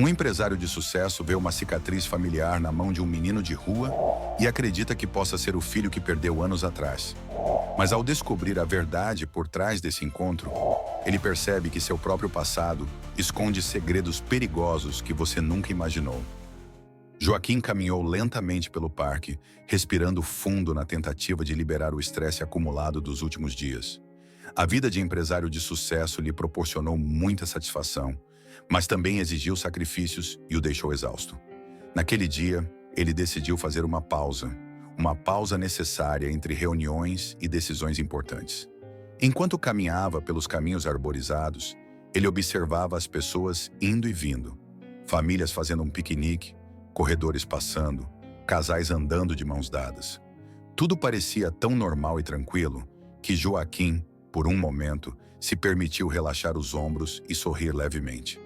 Um empresário de sucesso vê uma cicatriz familiar na mão de um menino de rua e acredita que possa ser o filho que perdeu anos atrás. Mas ao descobrir a verdade por trás desse encontro, ele percebe que seu próprio passado esconde segredos perigosos que você nunca imaginou. Joaquim caminhou lentamente pelo parque, respirando fundo na tentativa de liberar o estresse acumulado dos últimos dias. A vida de empresário de sucesso lhe proporcionou muita satisfação, mas também exigiu sacrifícios e o deixou exausto. Naquele dia, ele decidiu fazer uma pausa necessária entre reuniões e decisões importantes. Enquanto caminhava pelos caminhos arborizados, ele observava as pessoas indo e vindo, famílias fazendo um piquenique, corredores passando, casais andando de mãos dadas. Tudo parecia tão normal e tranquilo que Joaquim, por um momento, se permitiu relaxar os ombros e sorrir levemente.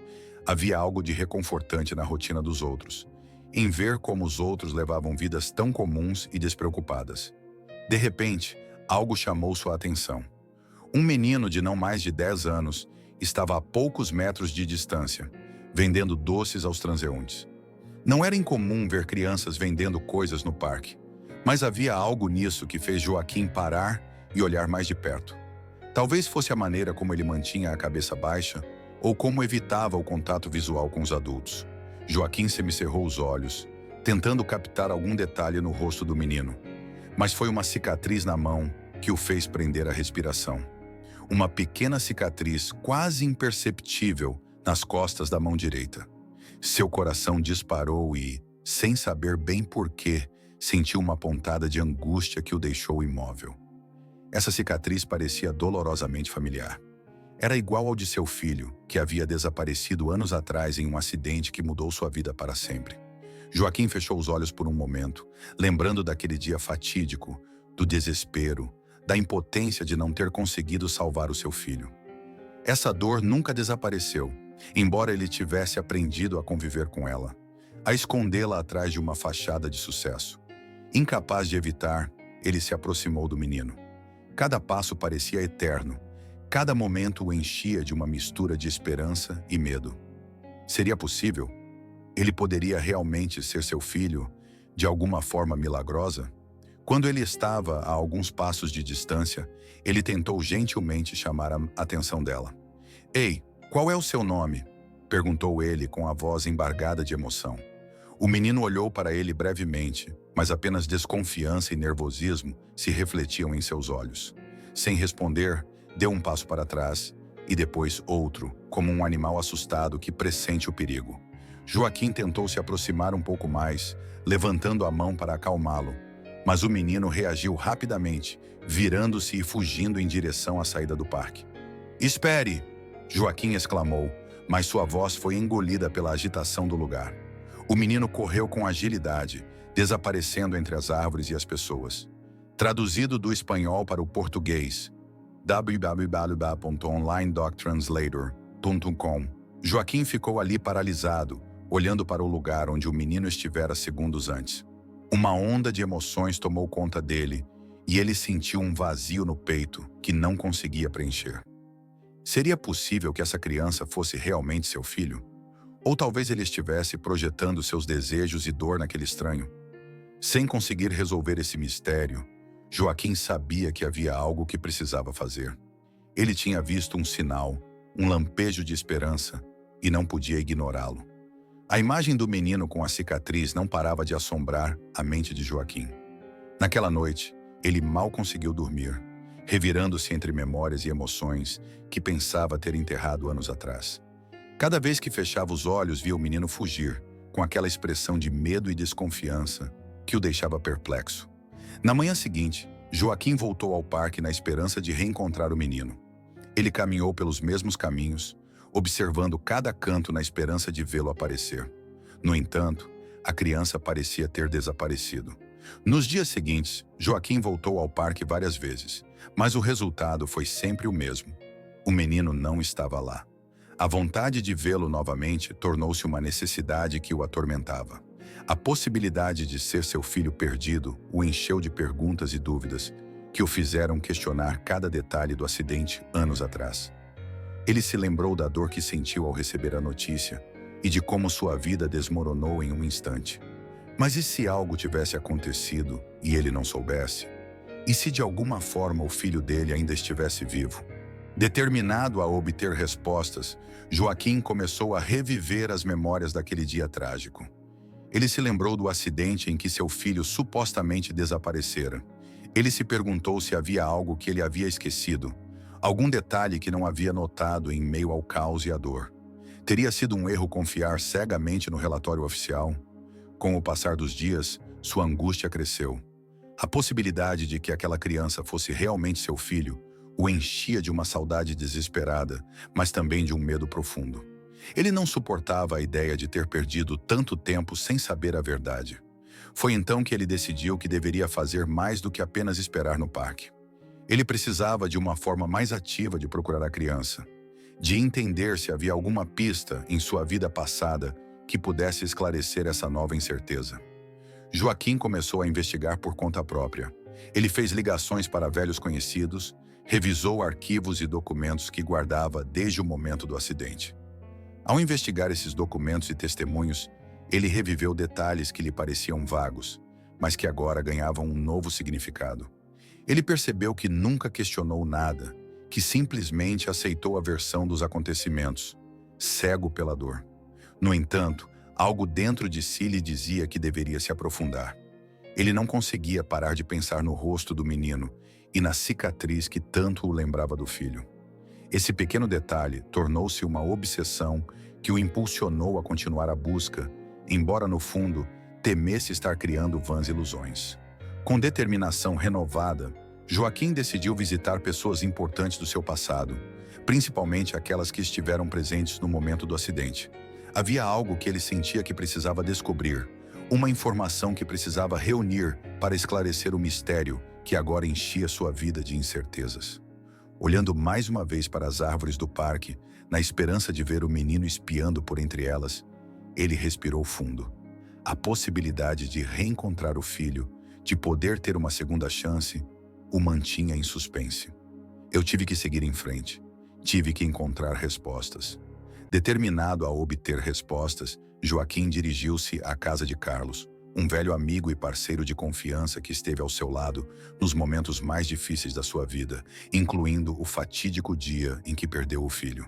Havia algo de reconfortante na rotina dos outros, em ver como os outros levavam vidas tão comuns e despreocupadas. De repente, algo chamou sua atenção. Um menino de não mais de 10 anos estava a poucos metros de distância, vendendo doces aos transeuntes. Não era incomum ver crianças vendendo coisas no parque, mas havia algo nisso que fez Joaquim parar e olhar mais de perto. Talvez fosse a maneira como ele mantinha a cabeça baixa ou como evitava o contato visual com os adultos. Joaquim semicerrou os olhos, tentando captar algum detalhe no rosto do menino, mas foi uma cicatriz na mão que o fez prender a respiração. Uma pequena cicatriz quase imperceptível nas costas da mão direita. Seu coração disparou e, sem saber bem porquê, sentiu uma pontada de angústia que o deixou imóvel. Essa cicatriz parecia dolorosamente familiar. Era igual ao de seu filho, que havia desaparecido anos atrás em um acidente que mudou sua vida para sempre. Joaquim fechou os olhos por um momento, lembrando daquele dia fatídico, do desespero, da impotência de não ter conseguido salvar o seu filho. Essa dor nunca desapareceu, embora ele tivesse aprendido a conviver com ela, a escondê-la atrás de uma fachada de sucesso. Incapaz de evitar, ele se aproximou do menino. Cada passo parecia eterno, cada momento o enchia de uma mistura de esperança e medo. Seria possível? Ele poderia realmente ser seu filho, de alguma forma milagrosa? Quando ele estava a alguns passos de distância, ele tentou gentilmente chamar a atenção dela. "Ei, qual é o seu nome?", perguntou ele com a voz embargada de emoção. O menino olhou para ele brevemente, mas apenas desconfiança e nervosismo se refletiam em seus olhos. Sem responder, deu um passo para trás e depois outro, como um animal assustado que pressente o perigo. Joaquim tentou se aproximar um pouco mais, levantando a mão para acalmá-lo, mas o menino reagiu rapidamente, virando-se e fugindo em direção à saída do parque. "Espere!", Joaquim exclamou, mas sua voz foi engolida pela agitação do lugar. O menino correu com agilidade, desaparecendo entre as árvores e as pessoas. Traduzido do espanhol para o português, www.onlinedoctranslator.com, Joaquim ficou ali paralisado, olhando para o lugar onde o menino estivera segundos antes. Uma onda de emoções tomou conta dele e ele sentiu um vazio no peito que não conseguia preencher. Seria possível que essa criança fosse realmente seu filho? Ou talvez ele estivesse projetando seus desejos e dor naquele estranho? Sem conseguir resolver esse mistério, Joaquim sabia que havia algo que precisava fazer. Ele tinha visto um sinal, um lampejo de esperança, e não podia ignorá-lo. A imagem do menino com a cicatriz não parava de assombrar a mente de Joaquim. Naquela noite, ele mal conseguiu dormir, revirando-se entre memórias e emoções que pensava ter enterrado anos atrás. Cada vez que fechava os olhos, via o menino fugir, com aquela expressão de medo e desconfiança que o deixava perplexo. Na manhã seguinte, Joaquim voltou ao parque na esperança de reencontrar o menino. Ele caminhou pelos mesmos caminhos, observando cada canto na esperança de vê-lo aparecer. No entanto, a criança parecia ter desaparecido. Nos dias seguintes, Joaquim voltou ao parque várias vezes, mas o resultado foi sempre o mesmo. O menino não estava lá. A vontade de vê-lo novamente tornou-se uma necessidade que o atormentava. A possibilidade de ser seu filho perdido o encheu de perguntas e dúvidas que o fizeram questionar cada detalhe do acidente anos atrás. Ele se lembrou da dor que sentiu ao receber a notícia e de como sua vida desmoronou em um instante. Mas e se algo tivesse acontecido e ele não soubesse? E se de alguma forma o filho dele ainda estivesse vivo? Determinado a obter respostas, Joaquim começou a reviver as memórias daquele dia trágico. Ele se lembrou do acidente em que seu filho supostamente desaparecera. Ele se perguntou se havia algo que ele havia esquecido, algum detalhe que não havia notado em meio ao caos e à dor. Teria sido um erro confiar cegamente no relatório oficial? Com o passar dos dias, sua angústia cresceu. A possibilidade de que aquela criança fosse realmente seu filho o enchia de uma saudade desesperada, mas também de um medo profundo. Ele não suportava a ideia de ter perdido tanto tempo sem saber a verdade. Foi então que ele decidiu que deveria fazer mais do que apenas esperar no parque. Ele precisava de uma forma mais ativa de procurar a criança, de entender se havia alguma pista em sua vida passada que pudesse esclarecer essa nova incerteza. Joaquim começou a investigar por conta própria. Ele fez ligações para velhos conhecidos, revisou arquivos e documentos que guardava desde o momento do acidente. Ao investigar esses documentos e testemunhos, ele reviveu detalhes que lhe pareciam vagos, mas que agora ganhavam um novo significado. Ele percebeu que nunca questionou nada, que simplesmente aceitou a versão dos acontecimentos, cego pela dor. No entanto, algo dentro de si lhe dizia que deveria se aprofundar. Ele não conseguia parar de pensar no rosto do menino e na cicatriz que tanto o lembrava do filho. Esse pequeno detalhe tornou-se uma obsessão que o impulsionou a continuar a busca, embora no fundo temesse estar criando vãs ilusões. Com determinação renovada, Joaquim decidiu visitar pessoas importantes do seu passado, principalmente aquelas que estiveram presentes no momento do acidente. Havia algo que ele sentia que precisava descobrir, uma informação que precisava reunir para esclarecer o mistério que agora enchia sua vida de incertezas. Olhando mais uma vez para as árvores do parque, na esperança de ver o menino espiando por entre elas, ele respirou fundo. A possibilidade de reencontrar o filho, de poder ter uma segunda chance, o mantinha em suspense. Eu tive que seguir em frente. Tive que encontrar respostas. Determinado a obter respostas, Joaquim dirigiu-se à casa de Carlos, um velho amigo e parceiro de confiança que esteve ao seu lado nos momentos mais difíceis da sua vida, incluindo o fatídico dia em que perdeu o filho.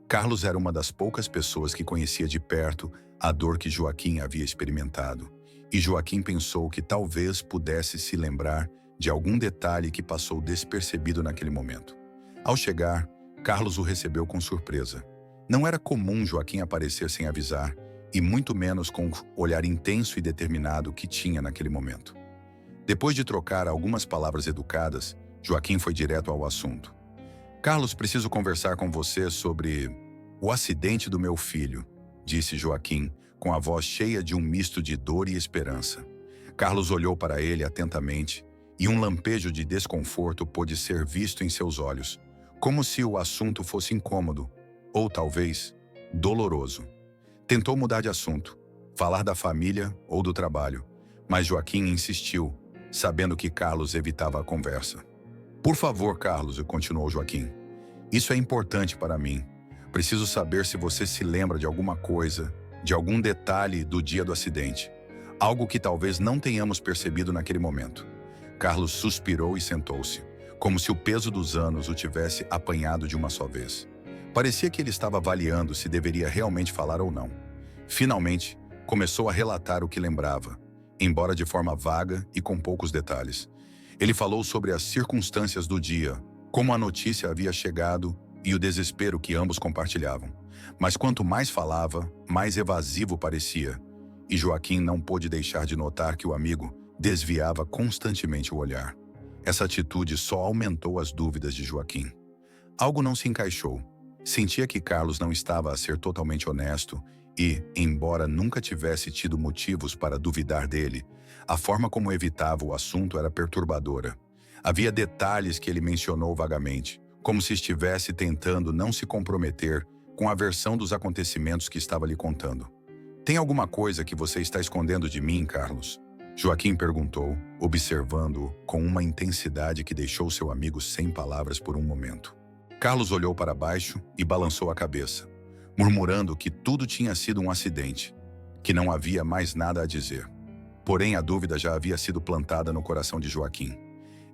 Carlos era uma das poucas pessoas que conhecia de perto a dor que Joaquim havia experimentado, e Joaquim pensou que talvez pudesse se lembrar de algum detalhe que passou despercebido naquele momento. Ao chegar, Carlos o recebeu com surpresa. Não era comum Joaquim aparecer sem avisar, e muito menos com o olhar intenso e determinado que tinha naquele momento. Depois de trocar algumas palavras educadas, Joaquim foi direto ao assunto. Carlos, preciso conversar com você sobre o acidente do meu filho, disse Joaquim, com a voz cheia de um misto de dor e esperança. Carlos olhou para ele atentamente, e um lampejo de desconforto pôde ser visto em seus olhos, como se o assunto fosse incômodo, ou talvez doloroso. Tentou mudar de assunto, falar da família ou do trabalho, mas Joaquim insistiu, sabendo que Carlos evitava a conversa. Por favor, Carlos, continuou Joaquim. Isso é importante para mim. Preciso saber se você se lembra de alguma coisa, de algum detalhe do dia do acidente. Algo que talvez não tenhamos percebido naquele momento. Carlos suspirou e sentou-se, como se o peso dos anos o tivesse apanhado de uma só vez. Parecia que ele estava avaliando se deveria realmente falar ou não. Finalmente, começou a relatar o que lembrava, embora de forma vaga e com poucos detalhes. Ele falou sobre as circunstâncias do dia, como a notícia havia chegado e o desespero que ambos compartilhavam. Mas quanto mais falava, mais evasivo parecia, e Joaquim não pôde deixar de notar que o amigo desviava constantemente o olhar. Essa atitude só aumentou as dúvidas de Joaquim. Algo não se encaixou. Sentia que Carlos não estava a ser totalmente honesto e, embora nunca tivesse tido motivos para duvidar dele, a forma como evitava o assunto era perturbadora. Havia detalhes que ele mencionou vagamente, como se estivesse tentando não se comprometer com a versão dos acontecimentos que estava lhe contando. Tem alguma coisa que você está escondendo de mim, Carlos? Joaquim perguntou, observando-o com uma intensidade que deixou seu amigo sem palavras por um momento. Carlos olhou para baixo e balançou a cabeça. murmurando que tudo tinha sido um acidente, que não havia mais nada a dizer. Porém, a dúvida já havia sido plantada no coração de Joaquim.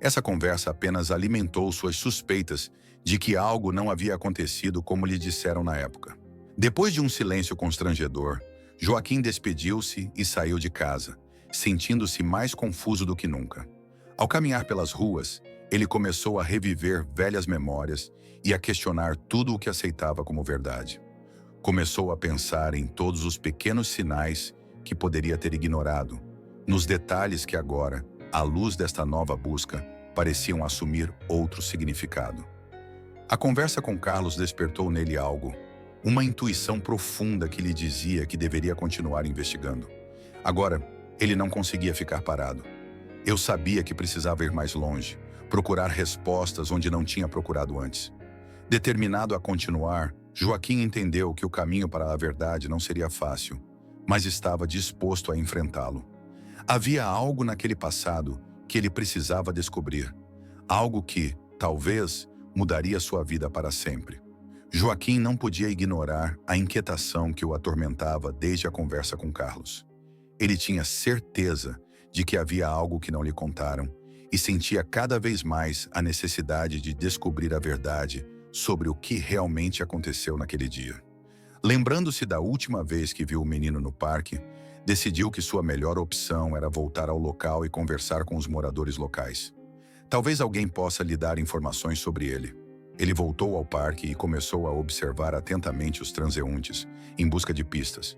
Essa conversa apenas alimentou suas suspeitas de que algo não havia acontecido como lhe disseram na época. Depois de um silêncio constrangedor, Joaquim despediu-se e saiu de casa, sentindo-se mais confuso do que nunca. Ao caminhar pelas ruas, ele começou a reviver velhas memórias e a questionar tudo o que aceitava como verdade. Começou a pensar em todos os pequenos sinais que poderia ter ignorado, nos detalhes que agora, à luz desta nova busca, pareciam assumir outro significado. A conversa com Carlos despertou nele algo, uma intuição profunda que lhe dizia que deveria continuar investigando. Agora, ele não conseguia ficar parado. Eu sabia que precisava ir mais longe, procurar respostas onde não tinha procurado antes. Determinado a continuar, Joaquim entendeu que o caminho para a verdade não seria fácil, mas estava disposto a enfrentá-lo. Havia algo naquele passado que ele precisava descobrir, algo que, talvez, mudaria sua vida para sempre. Joaquim não podia ignorar a inquietação que o atormentava desde a conversa com Carlos. Ele tinha certeza de que havia algo que não lhe contaram e sentia cada vez mais a necessidade de descobrir a verdade sobre o que realmente aconteceu naquele dia. Lembrando-se da última vez que viu o menino no parque, decidiu que sua melhor opção era voltar ao local e conversar com os moradores locais. Talvez alguém possa lhe dar informações sobre ele. Ele voltou ao parque e começou a observar atentamente os transeuntes, em busca de pistas.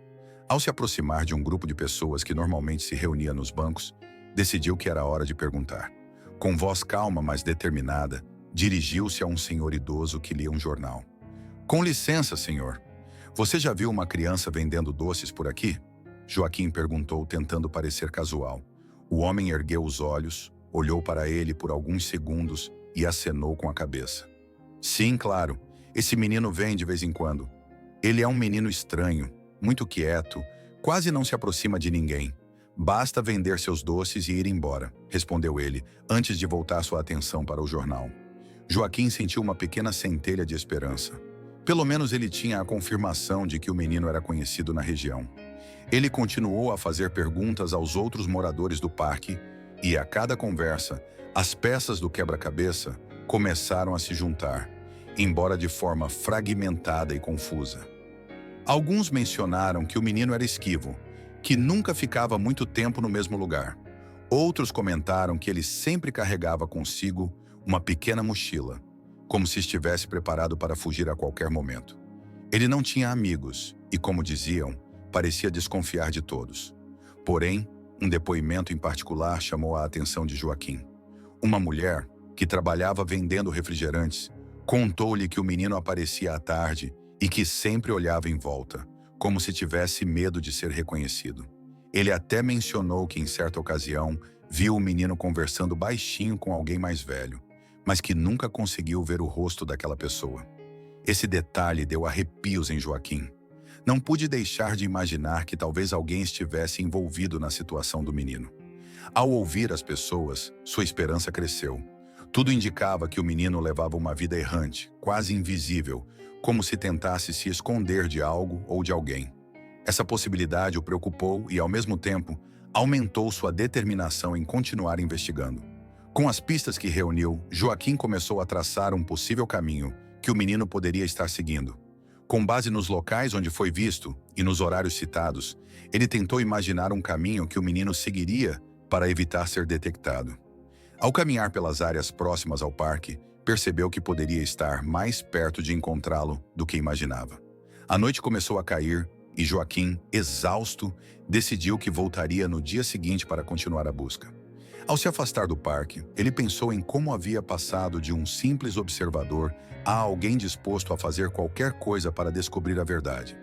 Ao se aproximar de um grupo de pessoas que normalmente se reunia nos bancos, decidiu que era hora de perguntar. Com voz calma, mas determinada, dirigiu-se a um senhor idoso que lia um jornal. "Com licença, senhor. Você já viu uma criança vendendo doces por aqui?" Joaquim perguntou, tentando parecer casual. O homem ergueu os olhos, olhou para ele por alguns segundos e acenou com a cabeça. "Sim, claro. Esse menino vem de vez em quando. Ele é um menino estranho, muito quieto, quase não se aproxima de ninguém. Basta vender seus doces e ir embora", respondeu ele, antes de voltar sua atenção para o jornal. Joaquim sentiu uma pequena centelha de esperança. Pelo menos ele tinha a confirmação de que o menino era conhecido na região. Ele continuou a fazer perguntas aos outros moradores do parque e, a cada conversa, as peças do quebra-cabeça começaram a se juntar, embora de forma fragmentada e confusa. Alguns mencionaram que o menino era esquivo, que nunca ficava muito tempo no mesmo lugar. Outros comentaram que ele sempre carregava consigo uma pequena mochila, como se estivesse preparado para fugir a qualquer momento. Ele não tinha amigos e, como diziam, parecia desconfiar de todos. Porém, um depoimento em particular chamou a atenção de Joaquim. Uma mulher, que trabalhava vendendo refrigerantes, contou-lhe que o menino aparecia à tarde e que sempre olhava em volta, como se tivesse medo de ser reconhecido. Ele até mencionou que, em certa ocasião, viu o menino conversando baixinho com alguém mais velho, mas que nunca conseguiu ver o rosto daquela pessoa. Esse detalhe deu arrepios em Joaquim. Não pude deixar de imaginar que talvez alguém estivesse envolvido na situação do menino. Ao ouvir as pessoas, sua esperança cresceu. Tudo indicava que o menino levava uma vida errante, quase invisível, como se tentasse se esconder de algo ou de alguém. Essa possibilidade o preocupou e, ao mesmo tempo, aumentou sua determinação em continuar investigando. Com as pistas que reuniu, Joaquim começou a traçar um possível caminho que o menino poderia estar seguindo. Com base nos locais onde foi visto e nos horários citados, ele tentou imaginar um caminho que o menino seguiria para evitar ser detectado. Ao caminhar pelas áreas próximas ao parque, percebeu que poderia estar mais perto de encontrá-lo do que imaginava. A noite começou a cair e Joaquim, exausto, decidiu que voltaria no dia seguinte para continuar a busca. Ao se afastar do parque, ele pensou em como havia passado de um simples observador a alguém disposto a fazer qualquer coisa para descobrir a verdade.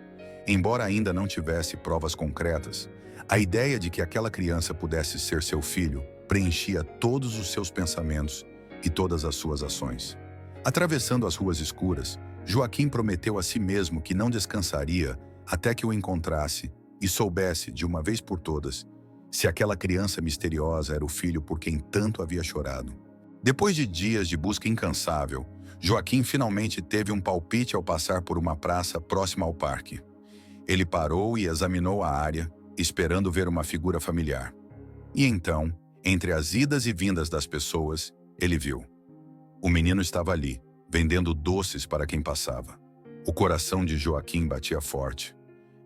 Embora ainda não tivesse provas concretas, a ideia de que aquela criança pudesse ser seu filho preenchia todos os seus pensamentos e todas as suas ações. Atravessando as ruas escuras, Joaquim prometeu a si mesmo que não descansaria até que o encontrasse e soubesse, de uma vez por todas, se aquela criança misteriosa era o filho por quem tanto havia chorado. Depois de dias de busca incansável, Joaquim finalmente teve um palpite ao passar por uma praça próxima ao parque. Ele parou e examinou a área, esperando ver uma figura familiar. E então, entre as idas e vindas das pessoas, ele viu. O menino estava ali, vendendo doces para quem passava. O coração de Joaquim batia forte.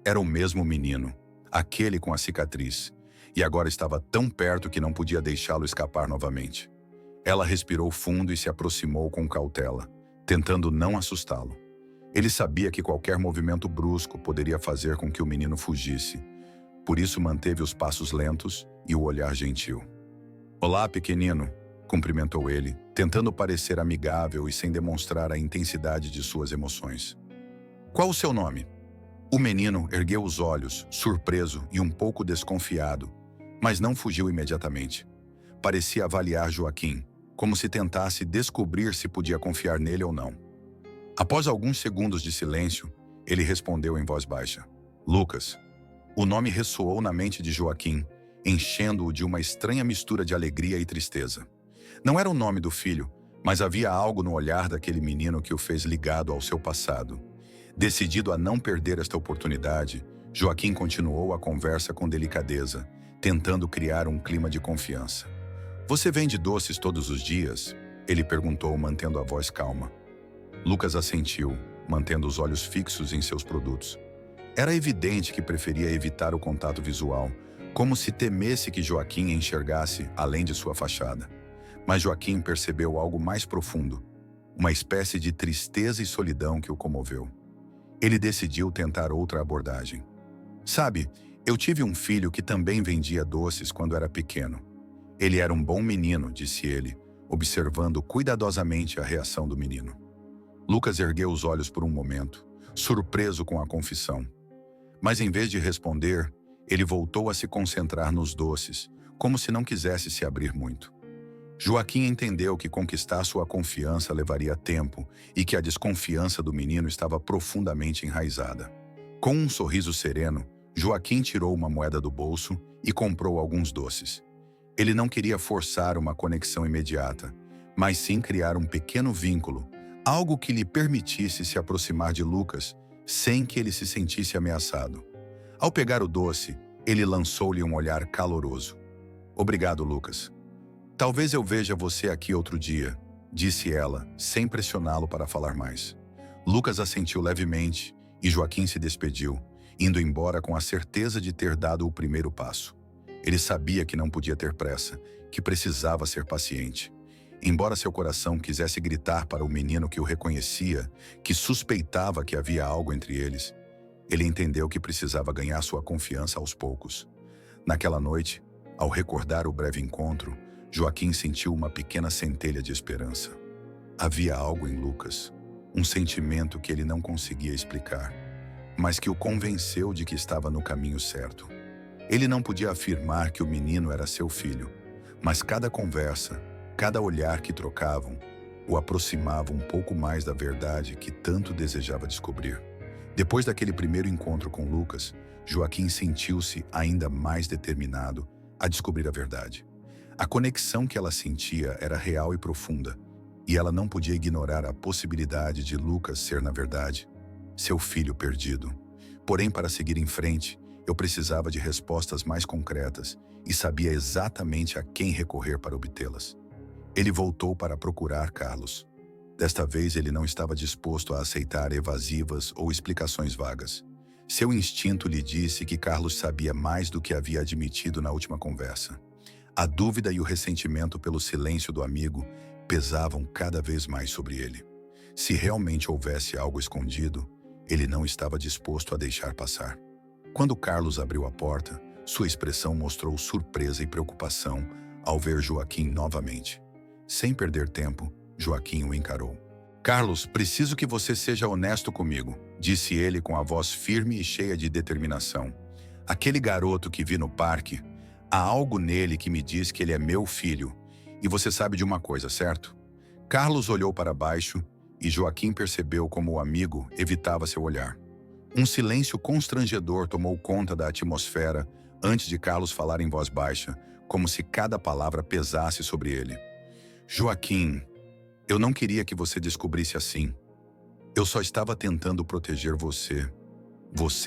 Era o mesmo menino, aquele com a cicatriz, e agora estava tão perto que não podia deixá-lo escapar novamente. Ela respirou fundo e se aproximou com cautela, tentando não assustá-lo. Ele sabia que qualquer movimento brusco poderia fazer com que o menino fugisse. Por isso manteve os passos lentos e o olhar gentil. "Olá, pequenino", cumprimentou ele, tentando parecer amigável e sem demonstrar a intensidade de suas emoções. "Qual o seu nome?" O menino ergueu os olhos, surpreso e um pouco desconfiado, mas não fugiu imediatamente. Parecia avaliar Joaquim, como se tentasse descobrir se podia confiar nele ou não. Após alguns segundos de silêncio, ele respondeu em voz baixa: "Lucas." O nome ressoou na mente de Joaquim, enchendo-o de uma estranha mistura de alegria e tristeza. Não era o nome do filho, mas havia algo no olhar daquele menino que o fez ligado ao seu passado. Decidido a não perder esta oportunidade, Joaquim continuou a conversa com delicadeza, tentando criar um clima de confiança. "Você vende doces todos os dias?" ele perguntou, mantendo a voz calma. Lucas assentiu, mantendo os olhos fixos em seus produtos. Era evidente que preferia evitar o contato visual, como se temesse que Joaquim enxergasse além de sua fachada. Mas Joaquim percebeu algo mais profundo, uma espécie de tristeza e solidão que o comoveu. Ele decidiu tentar outra abordagem. "Sabe, eu tive um filho que também vendia doces quando era pequeno. Ele era um bom menino", disse ele, observando cuidadosamente a reação do menino. Lucas ergueu os olhos por um momento, surpreso com a confissão. Mas em vez de responder, ele voltou a se concentrar nos doces, como se não quisesse se abrir muito. Joaquim entendeu que conquistar sua confiança levaria tempo e que a desconfiança do menino estava profundamente enraizada. Com um sorriso sereno, Joaquim tirou uma moeda do bolso e comprou alguns doces. Ele não queria forçar uma conexão imediata, mas sim criar um pequeno vínculo, algo que lhe permitisse se aproximar de Lucas sem que ele se sentisse ameaçado. Ao pegar o doce, ele lançou-lhe um olhar caloroso. "Obrigado, Lucas. Talvez eu veja você aqui outro dia", disse ela, sem pressioná-lo para falar mais. Lucas assentiu levemente e Joaquim se despediu, indo embora com a certeza de ter dado o primeiro passo. Ele sabia que não podia ter pressa, que precisava ser paciente. Embora seu coração quisesse gritar para o menino que o reconhecia, que suspeitava que havia algo entre eles, ele entendeu que precisava ganhar sua confiança aos poucos. Naquela noite, ao recordar o breve encontro, Joaquim sentiu uma pequena centelha de esperança. Havia algo em Lucas, um sentimento que ele não conseguia explicar, mas que o convenceu de que estava no caminho certo. Ele não podia afirmar que o menino era seu filho, mas cada conversa, cada olhar que trocavam, o aproximava um pouco mais da verdade que tanto desejava descobrir. Depois daquele primeiro encontro com Lucas, Joaquim sentiu-se ainda mais determinado a descobrir a verdade. A conexão que ela sentia era real e profunda, e ela não podia ignorar a possibilidade de Lucas ser, na verdade, seu filho perdido. Porém, para seguir em frente, eu precisava de respostas mais concretas e sabia exatamente a quem recorrer para obtê-las. Ele voltou para procurar Carlos. Desta vez ele não estava disposto a aceitar evasivas ou explicações vagas. Seu instinto lhe disse que Carlos sabia mais do que havia admitido na última conversa. A dúvida e o ressentimento pelo silêncio do amigo pesavam cada vez mais sobre ele. Se realmente houvesse algo escondido, ele não estava disposto a deixar passar. Quando Carlos abriu a porta, sua expressão mostrou surpresa e preocupação ao ver Joaquim novamente. Sem perder tempo, Joaquim o encarou. "Carlos, preciso que você seja honesto comigo", disse ele com a voz firme e cheia de determinação. "Aquele garoto que vi no parque, há algo nele que me diz que ele é meu filho. E você sabe de uma coisa, certo?" Carlos olhou para baixo e Joaquim percebeu como o amigo evitava seu olhar. Um silêncio constrangedor tomou conta da atmosfera antes de Carlos falar em voz baixa, como se cada palavra pesasse sobre ele. "Joaquim, Eu não queria que você descobrisse assim. Eu só estava tentando proteger você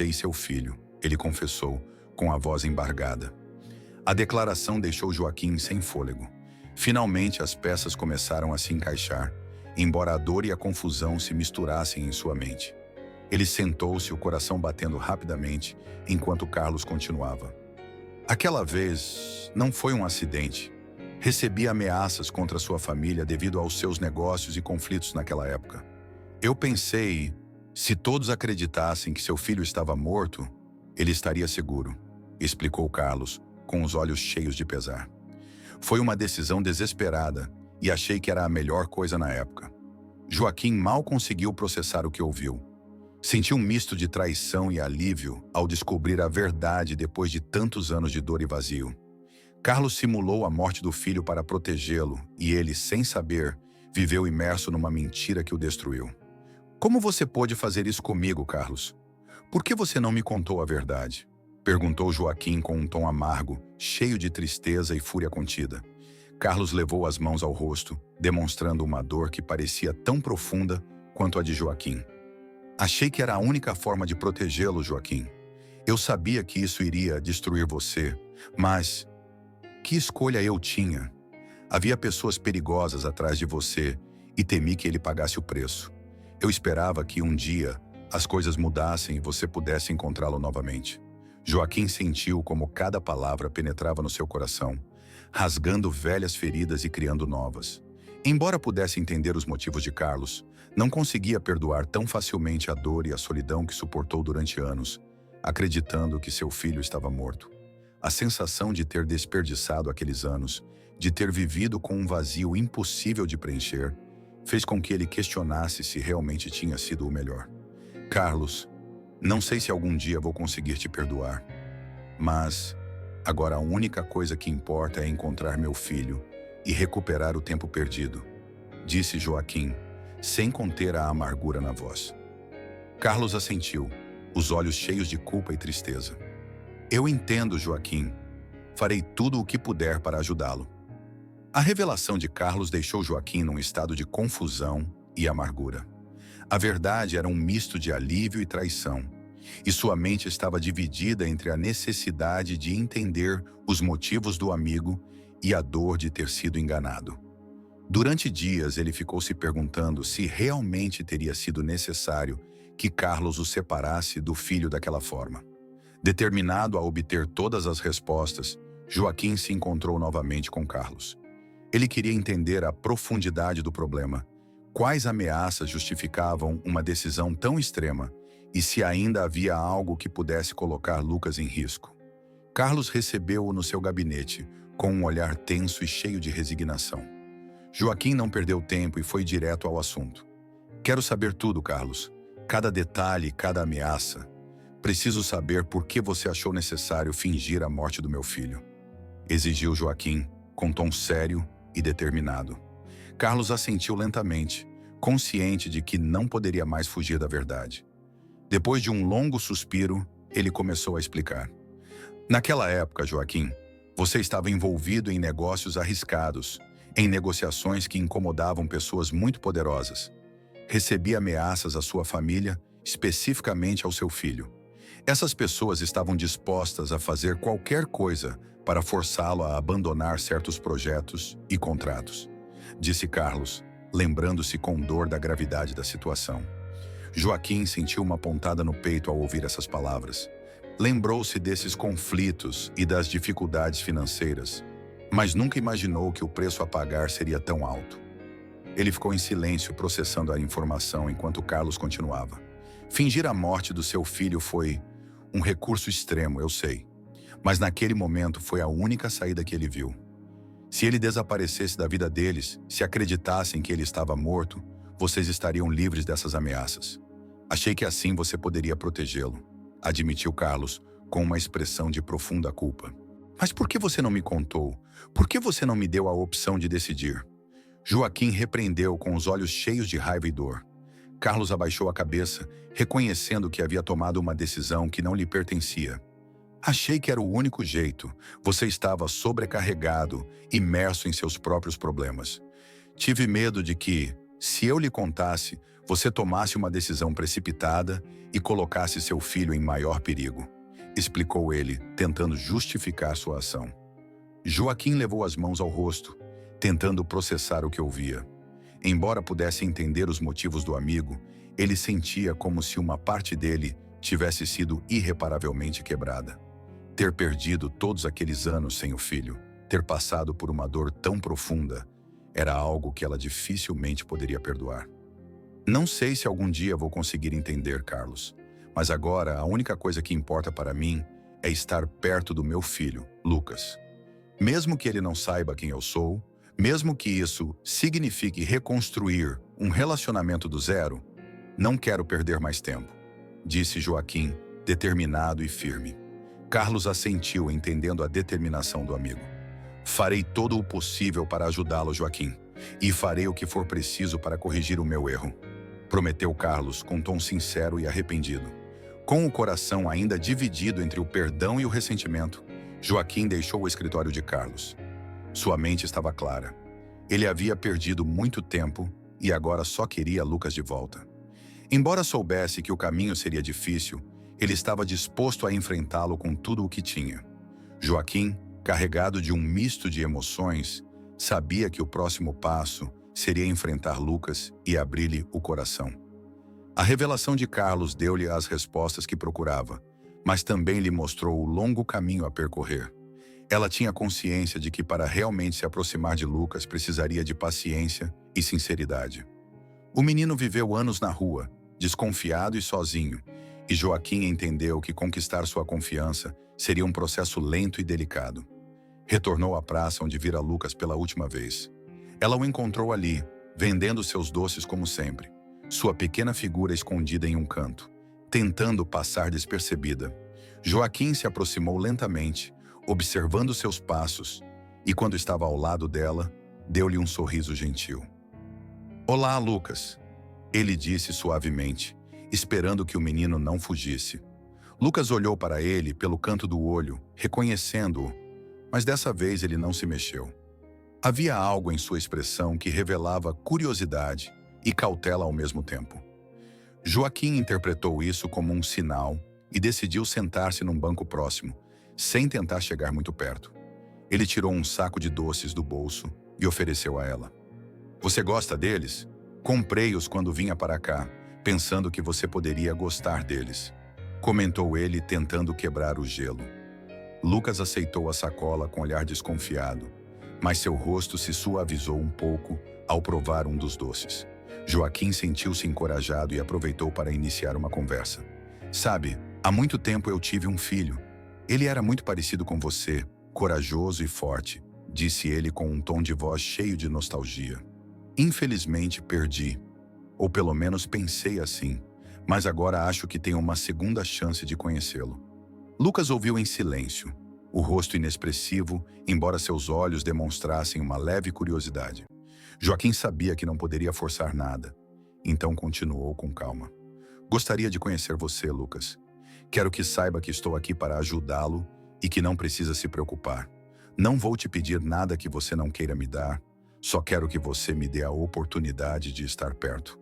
e seu filho, ele confessou, com a voz embargada. A declaração deixou Joaquim sem fôlego. Finalmente as peças começaram a se encaixar, embora a dor e a confusão se misturassem em sua mente. Ele sentou-se, o coração batendo rapidamente, enquanto Carlos continuava. Aquela vez não foi um acidente. Recebi ameaças contra sua família devido aos seus negócios e conflitos naquela época. Eu pensei, se todos acreditassem que seu filho estava morto, ele estaria seguro, explicou Carlos, com os olhos cheios de pesar. Foi uma decisão desesperada e achei que era a melhor coisa na época. Joaquim mal conseguiu processar o que ouviu. Sentiu um misto de traição e alívio ao descobrir a verdade depois de tantos anos de dor e vazio. Carlos simulou a morte do filho para protegê-lo e ele, sem saber, viveu imerso numa mentira que o destruiu. Como você pôde fazer isso comigo, Carlos? Por que você não me contou a verdade? Perguntou Joaquim com um tom amargo, cheio de tristeza e fúria contida. Carlos levou as mãos ao rosto, demonstrando uma dor que parecia tão profunda quanto a de Joaquim. Achei que era a única forma de protegê-lo, Joaquim. Eu sabia que isso iria destruir você, mas que escolha eu tinha? Havia pessoas perigosas atrás de você e temi que ele pagasse o preço. Eu esperava que um dia as coisas mudassem e você pudesse encontrá-lo novamente. Joaquim sentiu como cada palavra penetrava no seu coração, rasgando velhas feridas e criando novas. Embora pudesse entender os motivos de Carlos, não conseguia perdoar tão facilmente a dor e a solidão que suportou durante anos, acreditando que seu filho estava morto. A sensação de ter desperdiçado aqueles anos, de ter vivido com um vazio impossível de preencher, fez com que ele questionasse se realmente tinha sido o melhor. Carlos, não sei se algum dia vou conseguir te perdoar, mas agora a única coisa que importa é encontrar meu filho e recuperar o tempo perdido, disse Joaquim, sem conter a amargura na voz. Carlos assentiu, os olhos cheios de culpa e tristeza. Eu entendo, Joaquim. Farei tudo o que puder para ajudá-lo. A revelação de Carlos deixou Joaquim num estado de confusão e amargura. A verdade era um misto de alívio e traição, e sua mente estava dividida entre a necessidade de entender os motivos do amigo e a dor de ter sido enganado. Durante dias, ele ficou se perguntando se realmente teria sido necessário que Carlos o separasse do filho daquela forma. Determinado a obter todas as respostas, Joaquim se encontrou novamente com Carlos. Ele queria entender a profundidade do problema, quais ameaças justificavam uma decisão tão extrema e se ainda havia algo que pudesse colocar Lucas em risco. Carlos recebeu-o no seu gabinete, com um olhar tenso e cheio de resignação. Joaquim não perdeu tempo e foi direto ao assunto. Quero saber tudo, Carlos. Cada detalhe, cada ameaça. Preciso saber por que você achou necessário fingir a morte do meu filho. Exigiu Joaquim, com tom sério e determinado. Carlos assentiu lentamente, consciente de que não poderia mais fugir da verdade. Depois de um longo suspiro, ele começou a explicar. Naquela época, Joaquim, você estava envolvido em negócios arriscados, em negociações que incomodavam pessoas muito poderosas. Recebia ameaças à sua família, especificamente ao seu filho. Essas pessoas estavam dispostas a fazer qualquer coisa para forçá-lo a abandonar certos projetos e contratos, disse Carlos, lembrando-se com dor da gravidade da situação. Joaquim sentiu uma pontada no peito ao ouvir essas palavras. Lembrou-se desses conflitos e das dificuldades financeiras, mas nunca imaginou que o preço a pagar seria tão alto. Ele ficou em silêncio processando a informação enquanto Carlos continuava. Fingir a morte do seu filho foi um recurso extremo, eu sei. Mas naquele momento foi a única saída que ele viu. Se ele desaparecesse da vida deles, se acreditassem que ele estava morto, vocês estariam livres dessas ameaças. Achei que assim você poderia protegê-lo, admitiu Carlos, com uma expressão de profunda culpa. Mas por que você não me contou? Por que você não me deu a opção de decidir? Joaquim repreendeu com os olhos cheios de raiva e dor. Carlos abaixou a cabeça, reconhecendo que havia tomado uma decisão que não lhe pertencia. Achei que era o único jeito. Você estava sobrecarregado, imerso em seus próprios problemas. Tive medo de que, se eu lhe contasse, você tomasse uma decisão precipitada e colocasse seu filho em maior perigo, explicou ele, tentando justificar sua ação. Joaquim levou as mãos ao rosto, tentando processar o que ouvia. Embora pudesse entender os motivos do amigo, ele sentia como se uma parte dele tivesse sido irreparavelmente quebrada. Ter perdido todos aqueles anos sem o filho, ter passado por uma dor tão profunda, era algo que ela dificilmente poderia perdoar. Não sei se algum dia vou conseguir entender, Carlos, mas agora a única coisa que importa para mim é estar perto do meu filho, Lucas. Mesmo que ele não saiba quem eu sou, mesmo que isso signifique reconstruir um relacionamento do zero, não quero perder mais tempo, disse Joaquim, determinado e firme. Carlos assentiu, entendendo a determinação do amigo. Farei todo o possível para ajudá-lo, Joaquim, e farei o que for preciso para corrigir o meu erro, prometeu Carlos com tom sincero e arrependido. Com o coração ainda dividido entre o perdão e o ressentimento, Joaquim deixou o escritório de Carlos. Sua mente estava clara. Ele havia perdido muito tempo e agora só queria Lucas de volta. Embora soubesse que o caminho seria difícil, ele estava disposto a enfrentá-lo com tudo o que tinha. Joaquim, carregado de um misto de emoções, sabia que o próximo passo seria enfrentar Lucas e abrir-lhe o coração. A revelação de Carlos deu-lhe as respostas que procurava, mas também lhe mostrou o longo caminho a percorrer. Ela tinha consciência de que para realmente se aproximar de Lucas precisaria de paciência e sinceridade. O menino viveu anos na rua, desconfiado e sozinho, e Joaquim entendeu que conquistar sua confiança seria um processo lento e delicado. Retornou à praça onde vira Lucas pela última vez. Ela o encontrou ali, vendendo seus doces como sempre, sua pequena figura escondida em um canto, tentando passar despercebida. Joaquim se aproximou lentamente, observando seus passos, e quando estava ao lado dela, deu-lhe um sorriso gentil. "Olá, Lucas", ele disse suavemente, esperando que o menino não fugisse. Lucas olhou para ele pelo canto do olho, reconhecendo-o, mas dessa vez ele não se mexeu. Havia algo em sua expressão que revelava curiosidade e cautela ao mesmo tempo. Joaquim interpretou isso como um sinal e decidiu sentar-se num banco próximo, sem tentar chegar muito perto. Ele tirou um saco de doces do bolso e ofereceu a ela. "Você gosta deles? Comprei-os quando vinha para cá, pensando que você poderia gostar deles", comentou ele, tentando quebrar o gelo. Lucas aceitou a sacola com olhar desconfiado, mas seu rosto se suavizou um pouco ao provar um dos doces. Joaquim sentiu-se encorajado e aproveitou para iniciar uma conversa. "Sabe, há muito tempo eu tive um filho. Ele era muito parecido com você, corajoso e forte", disse ele com um tom de voz cheio de nostalgia. "Infelizmente perdi, ou pelo menos pensei assim, mas agora acho que tenho uma segunda chance de conhecê-lo." Lucas ouviu em silêncio, o rosto inexpressivo, embora seus olhos demonstrassem uma leve curiosidade. Joaquim sabia que não poderia forçar nada, então continuou com calma. "Gostaria de conhecer você, Lucas. Quero que saiba que estou aqui para ajudá-lo e que não precisa se preocupar. Não vou te pedir nada que você não queira me dar, só quero que você me dê a oportunidade de estar perto."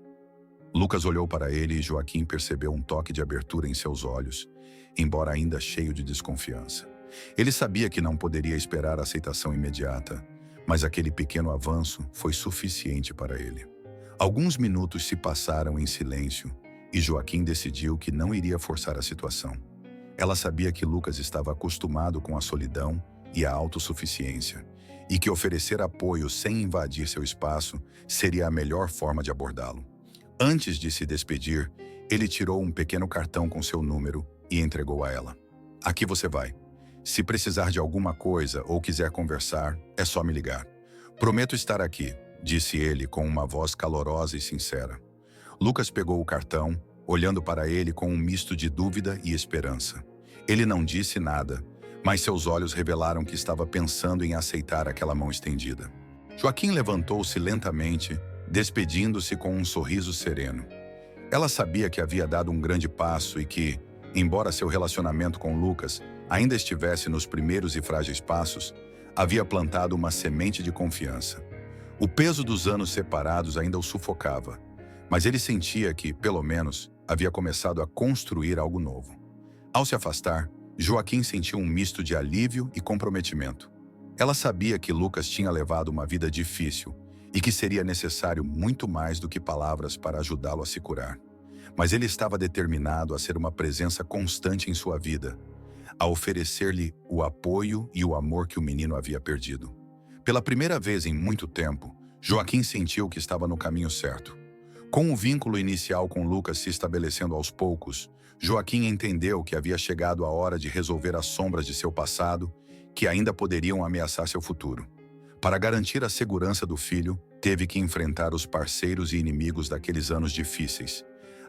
Lucas olhou para ele e Joaquim percebeu um toque de abertura em seus olhos, embora ainda cheio de desconfiança. Ele sabia que não poderia esperar a aceitação imediata, mas aquele pequeno avanço foi suficiente para ele. Alguns minutos se passaram em silêncio e Joaquim decidiu que não iria forçar a situação. Ela sabia que Lucas estava acostumado com a solidão e a autossuficiência, e que oferecer apoio sem invadir seu espaço seria a melhor forma de abordá-lo. Antes de se despedir, ele tirou um pequeno cartão com seu número e entregou a ela. "Aqui você vai. Se precisar de alguma coisa ou quiser conversar, é só me ligar. Prometo estar aqui", disse ele com uma voz calorosa e sincera. Lucas pegou o cartão, olhando para ele com um misto de dúvida e esperança. Ele não disse nada, mas seus olhos revelaram que estava pensando em aceitar aquela mão estendida. Joaquim levantou-se lentamente, despedindo-se com um sorriso sereno. Ela sabia que havia dado um grande passo e que, embora seu relacionamento com Lucas ainda estivesse nos primeiros e frágeis passos, havia plantado uma semente de confiança. O peso dos anos separados ainda o sufocava, mas ele sentia que, pelo menos, havia começado a construir algo novo. Ao se afastar, Joaquim sentiu um misto de alívio e comprometimento. Ela sabia que Lucas tinha levado uma vida difícil e que seria necessário muito mais do que palavras para ajudá-lo a se curar. Mas ele estava determinado a ser uma presença constante em sua vida, a oferecer-lhe o apoio e o amor que o menino havia perdido. Pela primeira vez em muito tempo, Joaquim sentiu que estava no caminho certo. Com o vínculo inicial com Lucas se estabelecendo aos poucos, Joaquim entendeu que havia chegado a hora de resolver as sombras de seu passado, que ainda poderiam ameaçar seu futuro. Para garantir a segurança do filho, teve que enfrentar os parceiros e inimigos daqueles anos difíceis,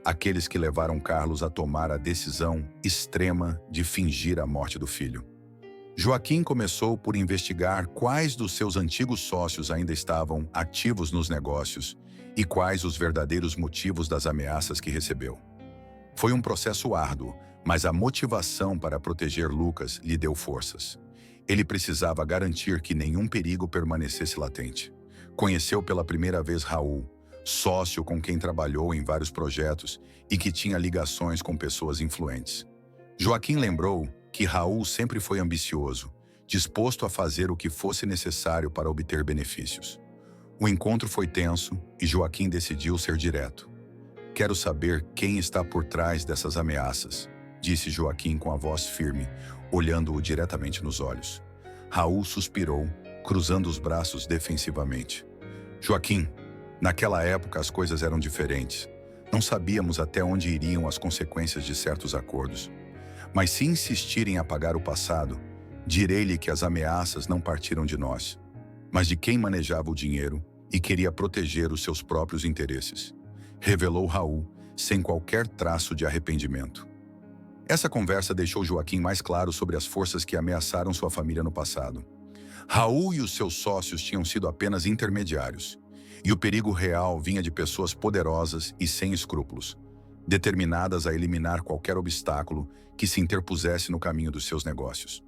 aqueles que levaram Carlos a tomar a decisão extrema de fingir a morte do filho. Joaquim começou por investigar quais dos seus antigos sócios ainda estavam ativos nos negócios e quais os verdadeiros motivos das ameaças que recebeu. Foi um processo árduo, mas a motivação para proteger Lucas lhe deu forças. Ele precisava garantir que nenhum perigo permanecesse latente. Conheceu pela primeira vez Raul, sócio com quem trabalhou em vários projetos e que tinha ligações com pessoas influentes. Joaquim lembrou que Raul sempre foi ambicioso, disposto a fazer o que fosse necessário para obter benefícios. O encontro foi tenso e Joaquim decidiu ser direto. "Quero saber quem está por trás dessas ameaças", disse Joaquim com a voz firme, olhando-o diretamente nos olhos. Raul suspirou, cruzando os braços defensivamente. "Joaquim, naquela época as coisas eram diferentes. Não sabíamos até onde iriam as consequências de certos acordos. Mas se insistir em apagar o passado, direi-lhe que as ameaças não partiram de nós, mas de quem manejava o dinheiro e queria proteger os seus próprios interesses", revelou Raul, sem qualquer traço de arrependimento. Essa conversa deixou Joaquim mais claro sobre as forças que ameaçaram sua família no passado. Raul e os seus sócios tinham sido apenas intermediários, e o perigo real vinha de pessoas poderosas e sem escrúpulos, determinadas a eliminar qualquer obstáculo que se interpusesse no caminho dos seus negócios.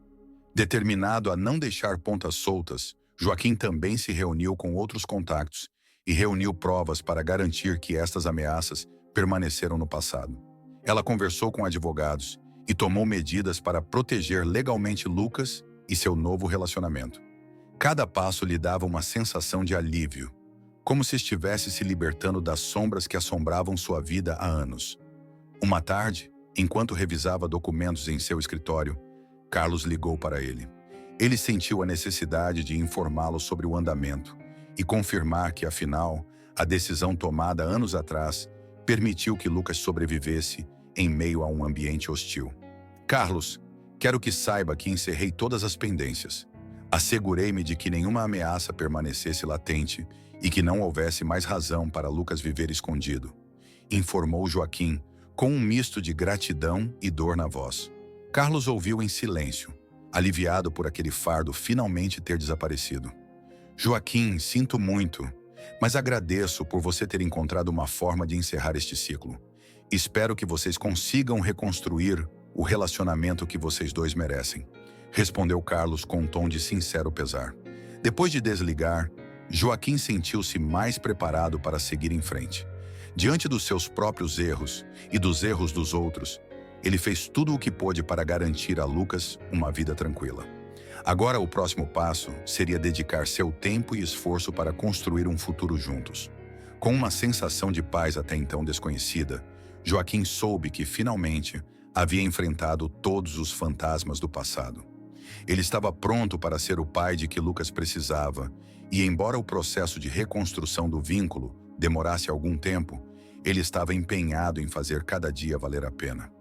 Determinado a não deixar pontas soltas, Joaquim também se reuniu com outros contactos e reuniu provas para garantir que estas ameaças permaneceram no passado. Ela conversou com advogados e tomou medidas para proteger legalmente Lucas e seu novo relacionamento. Cada passo lhe dava uma sensação de alívio, como se estivesse se libertando das sombras que assombravam sua vida há anos. Uma tarde, enquanto revisava documentos em seu escritório, Carlos ligou para ele. Ele sentiu a necessidade de informá-lo sobre o andamento e confirmar que, afinal, a decisão tomada anos atrás permitiu que Lucas sobrevivesse em meio a um ambiente hostil. "Carlos, quero que saiba que encerrei todas as pendências. Assegurei-me de que nenhuma ameaça permanecesse latente e que não houvesse mais razão para Lucas viver escondido", informou Joaquim, com um misto de gratidão e dor na voz. Carlos ouviu em silêncio, aliviado por aquele fardo finalmente ter desaparecido. "Joaquim, sinto muito, mas agradeço por você ter encontrado uma forma de encerrar este ciclo. Espero que vocês consigam reconstruir o relacionamento que vocês dois merecem", respondeu Carlos com um tom de sincero pesar. Depois de desligar, Joaquim sentiu-se mais preparado para seguir em frente. Diante dos seus próprios erros e dos erros dos outros, ele fez tudo o que pôde para garantir a Lucas uma vida tranquila. Agora o próximo passo seria dedicar seu tempo e esforço para construir um futuro juntos. Com uma sensação de paz até então desconhecida, Joaquim soube que, finalmente, havia enfrentado todos os fantasmas do passado. Ele estava pronto para ser o pai de que Lucas precisava, e embora o processo de reconstrução do vínculo demorasse algum tempo, ele estava empenhado em fazer cada dia valer a pena.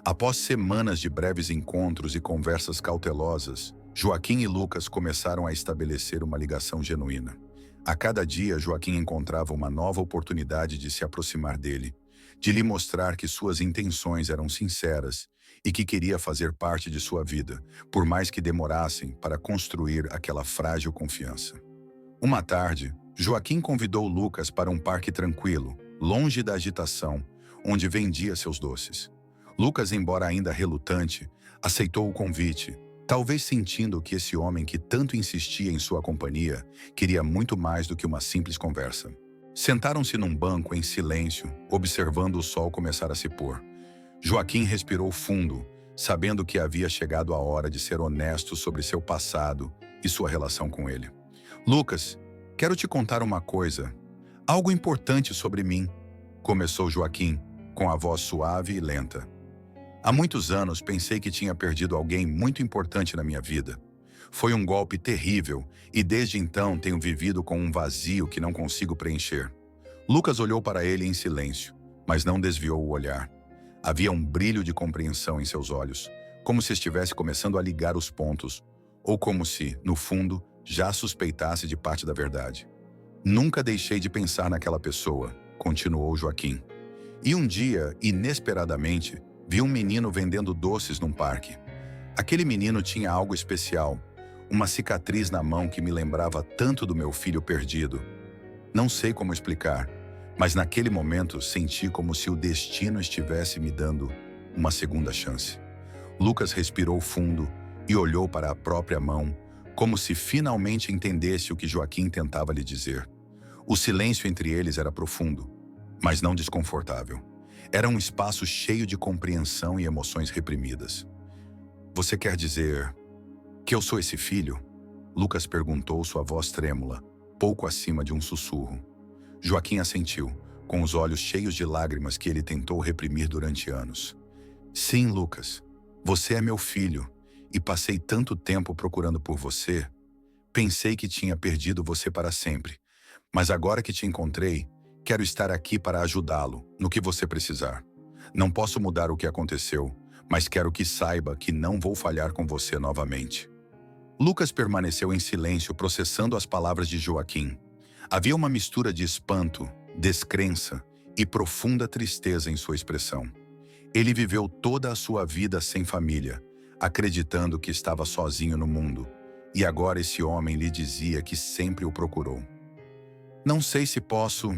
Após semanas de breves encontros e conversas cautelosas, Joaquim e Lucas começaram a estabelecer uma ligação genuína. A cada dia, Joaquim encontrava uma nova oportunidade de se aproximar dele, de lhe mostrar que suas intenções eram sinceras e que queria fazer parte de sua vida, por mais que demorassem para construir aquela frágil confiança. Uma tarde, Joaquim convidou Lucas para um parque tranquilo, longe da agitação, onde vendia seus doces. Lucas, embora ainda relutante, aceitou o convite, talvez sentindo que esse homem que tanto insistia em sua companhia queria muito mais do que uma simples conversa. Sentaram-se num banco em silêncio, observando o sol começar a se pôr. Joaquim respirou fundo, sabendo que havia chegado a hora de ser honesto sobre seu passado e sua relação com ele. Lucas, quero te contar uma coisa. Algo importante sobre mim, começou Joaquim, com a voz suave e lenta. Há muitos anos pensei que tinha perdido alguém muito importante na minha vida. Foi um golpe terrível e desde então tenho vivido com um vazio que não consigo preencher. Lucas olhou para ele em silêncio, mas não desviou o olhar. Havia um brilho de compreensão em seus olhos, como se estivesse começando a ligar os pontos, ou como se, no fundo, já suspeitasse de parte da verdade. Nunca deixei de pensar naquela pessoa, continuou Joaquim. E um dia, inesperadamente, vi um menino vendendo doces num parque. Aquele menino tinha algo especial, uma cicatriz na mão que me lembrava tanto do meu filho perdido. Não sei como explicar, mas naquele momento senti como se o destino estivesse me dando uma segunda chance. Lucas respirou fundo e olhou para a própria mão, como se finalmente entendesse o que Joaquim tentava lhe dizer. O silêncio entre eles era profundo, mas não desconfortável. Era um espaço cheio de compreensão e emoções reprimidas. Você quer dizer que eu sou esse filho? Lucas perguntou, sua voz trêmula, pouco acima de um sussurro. Joaquim assentiu, com os olhos cheios de lágrimas que ele tentou reprimir durante anos. Sim, Lucas, você é meu filho, e passei tanto tempo procurando por você. Pensei que tinha perdido você para sempre, mas agora que te encontrei, quero estar aqui para ajudá-lo no que você precisar. Não posso mudar o que aconteceu, mas quero que saiba que não vou falhar com você novamente. Lucas permaneceu em silêncio, processando as palavras de Joaquim. Havia uma mistura de espanto, descrença e profunda tristeza em sua expressão. Ele viveu toda a sua vida sem família, acreditando que estava sozinho no mundo, e agora esse homem lhe dizia que sempre o procurou. Não sei se posso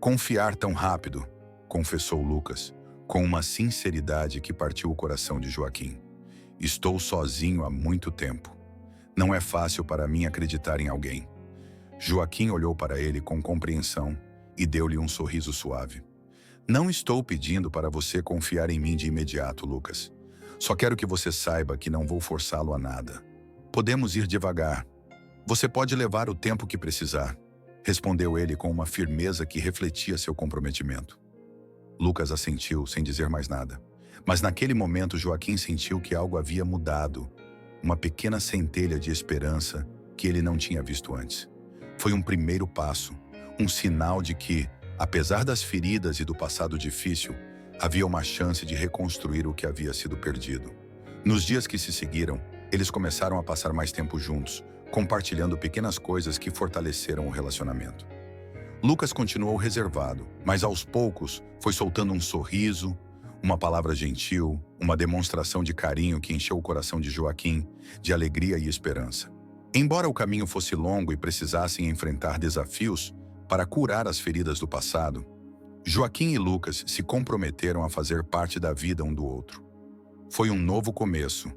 confiar tão rápido, confessou Lucas, com uma sinceridade que partiu o coração de Joaquim. Estou sozinho há muito tempo. Não é fácil para mim acreditar em alguém. Joaquim olhou para ele com compreensão e deu-lhe um sorriso suave. Não estou pedindo para você confiar em mim de imediato, Lucas. Só quero que você saiba que não vou forçá-lo a nada. Podemos ir devagar. Você pode levar o tempo que precisar, respondeu ele com uma firmeza que refletia seu comprometimento. Lucas assentiu sem dizer mais nada. Mas naquele momento Joaquim sentiu que algo havia mudado, uma pequena centelha de esperança que ele não tinha visto antes. Foi um primeiro passo, um sinal de que, apesar das feridas e do passado difícil, havia uma chance de reconstruir o que havia sido perdido. Nos dias que se seguiram, eles começaram a passar mais tempo juntos, compartilhando pequenas coisas que fortaleceram o relacionamento. Lucas continuou reservado, mas aos poucos foi soltando um sorriso, uma palavra gentil, uma demonstração de carinho que encheu o coração de Joaquim, de alegria e esperança. Embora o caminho fosse longo e precisassem enfrentar desafios para curar as feridas do passado, Joaquim e Lucas se comprometeram a fazer parte da vida um do outro. Foi um novo começo,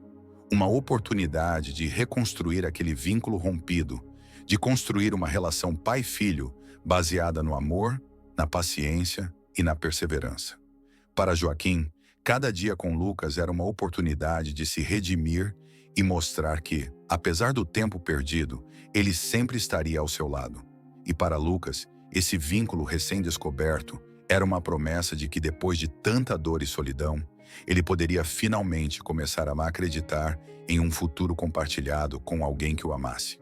uma oportunidade de reconstruir aquele vínculo rompido, de construir uma relação pai-filho baseada no amor, na paciência e na perseverança. Para Joaquim, cada dia com Lucas era uma oportunidade de se redimir e mostrar que, apesar do tempo perdido, ele sempre estaria ao seu lado. E para Lucas, esse vínculo recém-descoberto era uma promessa de que depois de tanta dor e solidão, ele poderia finalmente começar a acreditar em um futuro compartilhado com alguém que o amasse.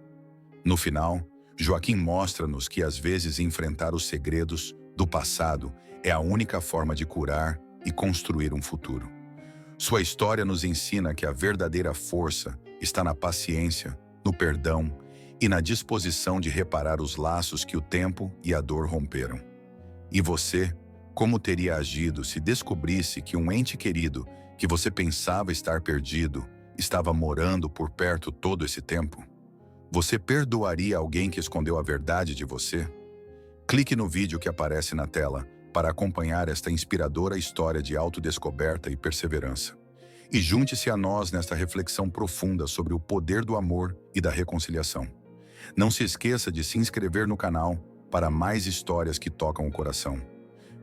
No final, Joaquim mostra-nos que às vezes enfrentar os segredos do passado é a única forma de curar e construir um futuro. Sua história nos ensina que a verdadeira força está na paciência, no perdão e na disposição de reparar os laços que o tempo e a dor romperam. E você, como teria agido se descobrisse que um ente querido que você pensava estar perdido estava morando por perto todo esse tempo? Você perdoaria alguém que escondeu a verdade de você? Clique no vídeo que aparece na tela para acompanhar esta inspiradora história de autodescoberta e perseverança. e junte-se a nós nesta reflexão profunda sobre o poder do amor e da reconciliação. Não se esqueça de se inscrever no canal para mais histórias que tocam o coração.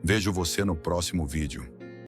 Vejo você no próximo vídeo.